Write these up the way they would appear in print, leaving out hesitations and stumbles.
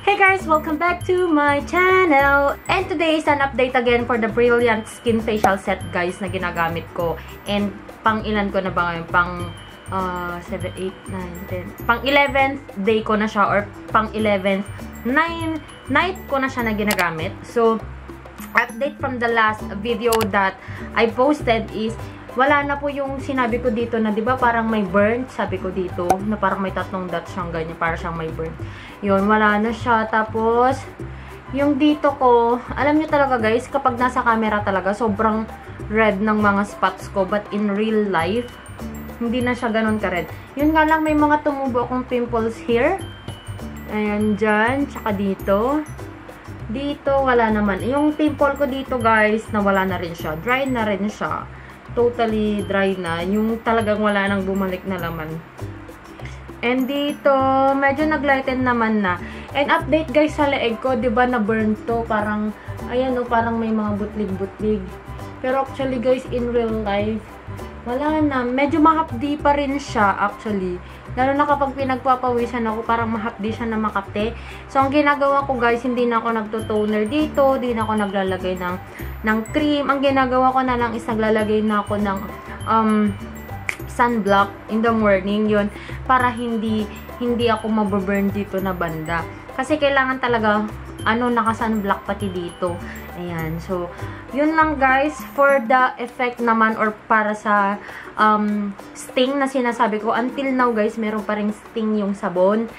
Hey guys! Welcome back to my channel! And today is an update again for the Brilliant Skin Facial Set guys na ginagamit ko. And pang ilan ko na ba ngayon? Pang 7, 8, 9, 10. Pang 11th day ko na siya or pang 11th night ko na siya na ginagamit. So, update from the last video that I posted is wala na po yung sinabi ko dito na 'di ba parang may burn, sabi ko dito na parang may tatlong dots siyang ganyan, para siyang may burn. Yun, wala na siya. Tapos yung dito ko, alam niyo talaga guys, kapag nasa camera talaga sobrang red ng mga spots ko, but in real life hindi na siya ganoon ka-red. Yun nga lang, may mga tumubo akong pimples here. Ayan, dyan, tsaka dito. Dito, wala naman. Yung pimple ko dito guys, nawala na rin siya. Dry na rin siya. Totally dry na. Yung talagang wala nang bumalik na laman. And dito, medyo naglighten naman na. And update guys sa leeg ko, 'di ba na burn to? Parang ayan oh, parang may mga butlig-butlig. Pero actually guys, in real life, wala na. Medyo mahapdi pa rin siya actually. Lalo na kapag pinagpapawisan ako, parang mahapdi siya na makapte. So, ang ginagawa ko guys, hindi na ako nagto-toner dito. Hindi na ako naglalagay ng cream. Ang ginagawa ko na lang is naglalagay na ako ng sunblock in the morning. Yun, para hindi ako mababurn dito na banda. Kasi kailangan talaga naka-sunblock pati dito. Ayan. So, yun lang guys. For the effect naman or para sa sting na sinasabi ko. Until now guys, meron pa ring sting yung sabon.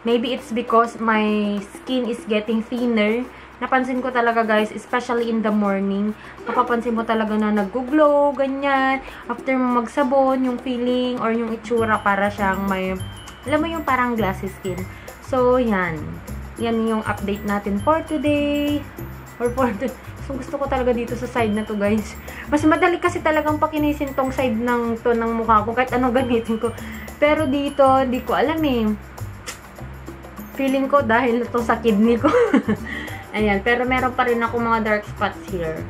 Maybe it's because my skin is getting thinner. Napansin ko talaga guys, especially in the morning. Mapapansin mo talaga na nag-glow, ganyan. After mo magsabon, yung feeling or yung itsura para siyang may, alam mo yung parang glassy skin. So, yan. Yan yung update natin for today. So, gusto ko talaga dito sa side na to, guys. Mas madali kasi talagang pakinisin tong side ng mukha ko. Kahit anong gamitin ko. Pero dito, di ko alam eh. Feeling ko dahil ito sa kidney ko. Ayan. Pero meron pa rin ako mga dark spots here.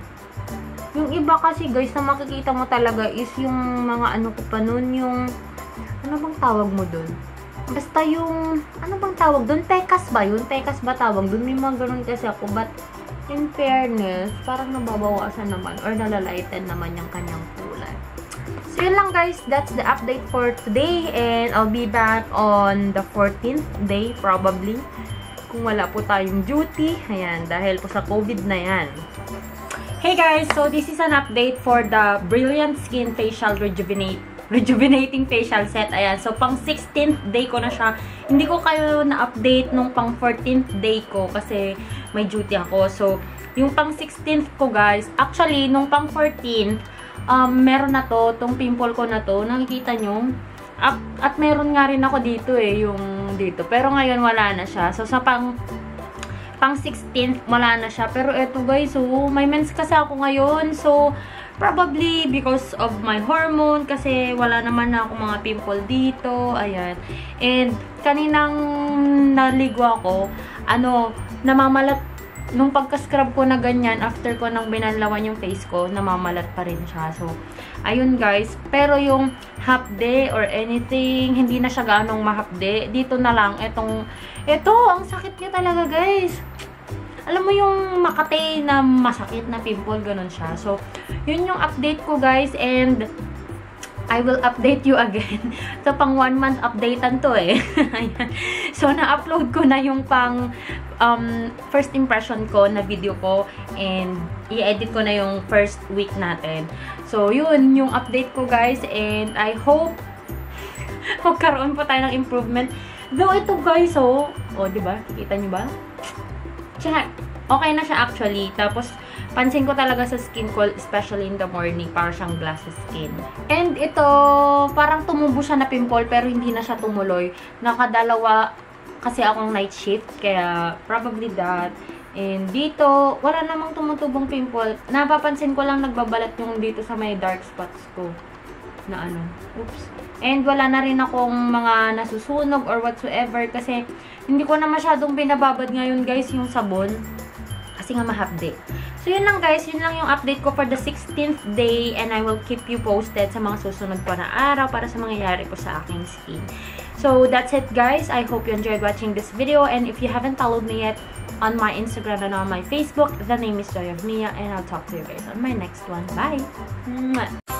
Yung iba kasi, guys, na makikita mo talaga is yung mga ano ko pa nun. Yung, ano bang tawag mo dun? Basta yung, ano bang tawag doon? Tekas ba yun? Tekas ba tawag doon? May mga ganun kasi ako. But, in fairness, parang nababawasan naman or nalalighten naman yung kanyang kulay. So, yun lang guys. That's the update for today. And I'll be back on the 14th day probably. Kung wala po tayong duty. Ayan, dahil po sa COVID na yan. Hey guys! So, this is an update for the Brilliant Skin Facial Rejuvenating Facial Set. Ayan. So, pang 16th day ko na siya. Hindi ko kayo na-update nung pang 14th day ko kasi may duty ako. So, yung pang 16th ko, guys, actually, nung pang 14th, meron na to, tong pimple ko na to. Nakikita nyo? At meron nga rin ako dito eh, yung dito. Pero ngayon, wala na siya. So, sa pang 16th, wala na siya. Pero eto, guys, so, may mens kasi ako ngayon. So, probably because of my hormone kasi wala naman na ako mga pimple dito. Ayan. And kaninang naligo ako, namamalat nung pagka-scrub ko na ganyan, after ko nang binanlawan yung face ko, namamalat pa rin siya. So, ayun guys. Pero yung hapde or anything, hindi na siya ganong mahapde. Dito na lang, ito, ang sakit niya talaga guys. Alam mo yung makate na masakit na pimple, ganun siya. So, yun yung update ko guys, and I will update you again. So, pang 1 month updatean to eh. So, na-upload ko na yung pang first impression ko na video ko, and i-edit ko na yung first week natin. So, yun yung update ko guys, and I hope magkaroon po tayo ng improvement. Though ito guys, diba? Kita nyo ba? Check. Okay na siya actually. Tapos, pansin ko talaga sa skin ko, especially in the morning, para siyang glassy skin. And ito, parang tumubo siya na pimple, pero hindi na siya tumuloy. Nakadalawa kasi akong night shift, kaya probably that. And dito, wala namang tumutubong pimple. Napapansin ko lang nagbabalat yung dito sa may dark spots ko. Na oops. And wala na rin akong mga nasusunog or whatsoever kasi hindi ko na masyadong binababad ngayon guys yung sabon kasi nga mahapde. So, yun lang guys. Yun lang yung update ko for the 16th day. And I will keep you posted sa mga susunod pa na araw para sa mangyayari ko sa aking skin. So, that's it guys. I hope you enjoyed watching this video. And if you haven't followed me yet on my Instagram and on my Facebook, the name is Joy of Mia. And I'll talk to you guys on my next one. Bye! Mwah!